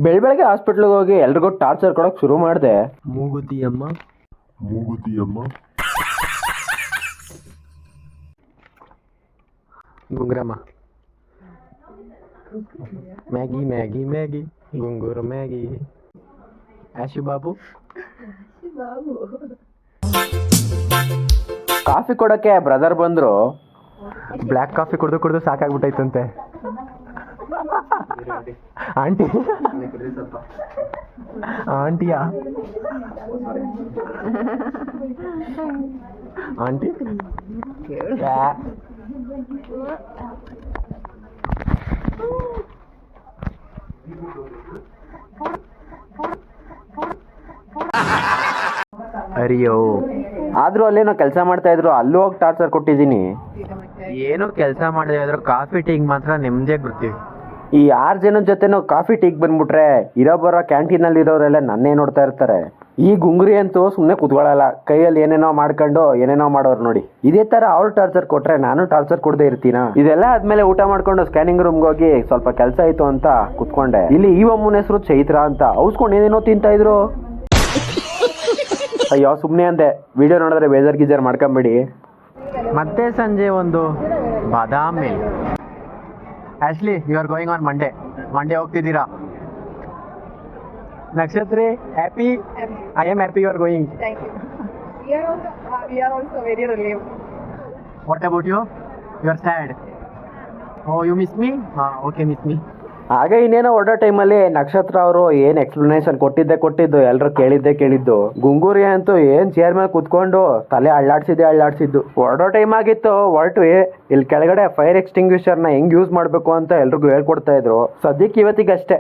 ಬೆಳಗ್ಗೆ ಹಾಸ್ಪಿಟ್ಲಿಗೆ ಹೋಗಿ ಎಲ್ರಿಗೂ ಟಾರ್ಚರ್ ಕೊಡೋಕೆ ಶುರು ಮಾಡಿದೆ. ಮೂಗುತಿಯಮ್ಮ ಗುಂಗ್ರಮ್ಮ ಮ್ಯಾಗಿ ಮ್ಯಾಗಿ ಮ್ಯಾಗಿ ಗುಂಗೂರು ಮ್ಯಾಗಿ ಆಶು ಬಾಬು ಕಾಫಿ ಕೊಡೋಕ್ಕೆ ಬ್ರದರ್ ಬಂದರು. ಬ್ಲ್ಯಾಕ್ ಕಾಫಿ ಕುಡಿದು ಸಾಕಾಗ್ಬಿಟ್ಟೈತಂತೆ. ಆಂಟಿ ಆಂಟಿಯಾ ಆಂಟಿ ಅರಿಯೋ ಆದ್ರೂ ಅಲ್ಲೇನೋ ಕೆಲಸ ಮಾಡ್ತಾ ಇದ್ರು, ಅಲ್ಲೂ ಹೋಗಿ ಟಾರ್ಚರ್ ಕೊಟ್ಟಿದ್ದೀನಿ. ಏನೋ ಕೆಲಸ ಮಾಡದೆ ಆದ್ರೂ ಕಾಫಿ ಟೀಗೆ ಮಾತ್ರ ನೆಮ್ಮದಿಯಾಗಿ ಬರ್ತೀವಿ. ಈ 6 ಜನದ ಜೊತೆನೂ ಕಾಫಿ ಟೀಗೆ ಬಂದ್ಬಿಟ್ರೆ ಇರೋ ಬರೋ ಕ್ಯಾಂಟೀನಲ್ಲಿ ಇರೋರೆಲ್ಲ ನನ್ನೇ ನೋಡ್ತಾ ಇರ್ತಾರೆ. ಈ ಗುಂಗುರಿ ಅಂತೂ ಸುಮ್ಮನೆ ಕುತ್ಕೊಳ್ಳಲ್ಲ, ಕೈಯಲ್ಲಿ ಏನೇನೋ ಮಾಡ್ಕೊಂಡು ಏನೇನೋ ಮಾಡೋರು ನೋಡಿ. ಇದೇ ತರ ಅವ್ರು ಟಾರ್ಚರ್ ಕೊಟ್ರೆ ನಾನು ಟಾರ್ಚರ್ ಕೊಡದೆ ಇರ್ತೀನ. ಇದೆಲ್ಲ ಆದ್ಮೇಲೆ ಊಟ ಮಾಡ್ಕೊಂಡು ಸ್ಕ್ಯಾನಿಂಗ್ ರೂಮ್ಗೆ ಹೋಗಿ ಸ್ವಲ್ಪ ಕೆಲಸ ಆಯ್ತು ಅಂತ ಕುತ್ಕೊಂಡೆ. ಇಲ್ಲಿ ಈ ಅಮ್ಮನ ಹೆಸರು ಚೈತ್ರ ಅಂತ, ಔಸ್ಕೊಂಡು ಏನೇನೋ ತಿಂತಾ ಇದ್ರು. ಅಯ್ಯೋ ಸುಮ್ಮನೆ ಅಂದೆ, ವಿಡಿಯೋ ನೋಡಿದ್ರೆ ಬೇಜಾರ್ ಗೀಜಾರ್ ಮಾಡ್ಕೊಂಬೇಡಿ. ಮತ್ತೆ ಸಂಜೆ ಒಂದು badam milk. Ashley you are going on Monday ಹೋಗ್ತಿದ್ದೀರಾ? Nakshatri happy? I am happy you are going. We are also very relieved. What about you? You are sad? Oh you miss me? Okay miss me. ಹಾಗೆ ಇನ್ನೇನೋ ಹೊರಡೋ ಟೈಮಲ್ಲಿ ನಕ್ಷತ್ರ ಅವರು ಏನ್ explanation ಕೊಟ್ಟಿದ್ದು ಎಲ್ಲರೂ ಕೇಳಿದ್ದು. ಗುಂಗೂರಿ ಅಂತೂ ಏನ್ ಚೇರ್ ಮೇಲೆ ಕುತ್ಕೊಂಡು ತಲೆ ಅಳ್ಳಾಡ್ಸಿದ್ದು. ಹೊರಡೋ ಟೈಮ್ ಆಗಿತ್ತು, ಹೊರಟ್ವಿ. ಇಲ್ಲಿ ಕೆಳಗಡೆ ಫೈರ್ ಎಕ್ಸ್ಟಿಂಗ್ವಿಷರ್ನ ಹೆಂಗ್ ಯೂಸ್ ಮಾಡ್ಬೇಕು ಅಂತ ಎಲ್ರಿಗೂ ಹೇಳ್ಕೊಡ್ತಾ ಇದ್ರು. ಸದ್ಯಕ್ಕೆ ಇವತ್ತಿಗಷ್ಟೇ.